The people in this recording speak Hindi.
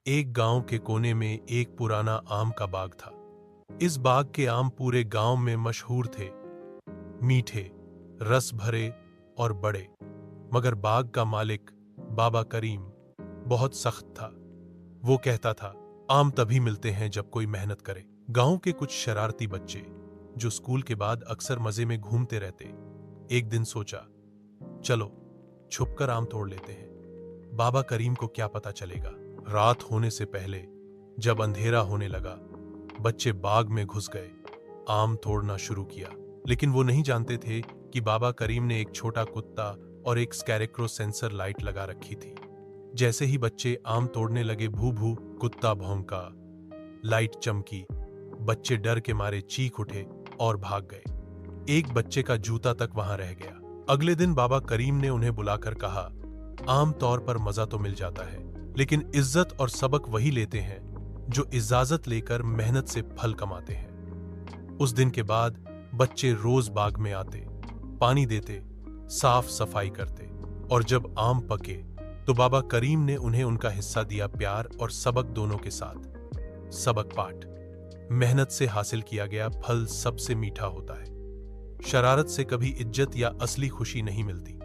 एक गांव के कोने में एक पुराना आम का बाग था। इस बाग के आम पूरे गांव में मशहूर थे। मीठे, रस भरे और बड़े। मगर बाग का मालिक बाबा करीम बहुत सख्त था। वो कहता था, आम तभी मिलते हैं जब कोई मेहनत करे। गांव के कुछ शरारती बच्चे जो स्कूल के बाद अक्सर मजे में घूमते रहते, एक दिन सोचा, चलो छुपकर आम तोड़ लेते हैं। बाबा करीम को क्या पता चलेगा। रात होने से पहले जब अंधेरा होने लगा, बच्चे बाग में घुस गए, आम तोड़ना शुरू किया। लेकिन वो नहीं जानते थे कि बाबा करीम ने एक छोटा कुत्ता और एक स्कैरेक्रो सेंसर लाइट लगा रखी थी। जैसे ही बच्चे आम तोड़ने लगे, भू भू कुत्ता भौंका, लाइट चमकी, बच्चे डर के मारे चीख उठे और भाग गए। एक बच्चे का जूता तक वहां रह गया। अगले दिन बाबा करीम ने उन्हें बुलाकर कहा, आम तौर पर मजा तो मिल जाता है, लेकिन इज्जत और सबक वही लेते हैं जो इजाजत लेकर मेहनत से फल कमाते हैं। उस दिन के बाद बच्चे रोज बाग में आते, पानी देते, साफ सफाई करते, और जब आम पके तो बाबा करीम ने उन्हें उनका हिस्सा दिया, प्यार और सबक दोनों के साथ। सबक पाठ: मेहनत से हासिल किया गया फल सबसे मीठा होता है। शरारत से कभी इज्जत या असली खुशी नहीं मिलती।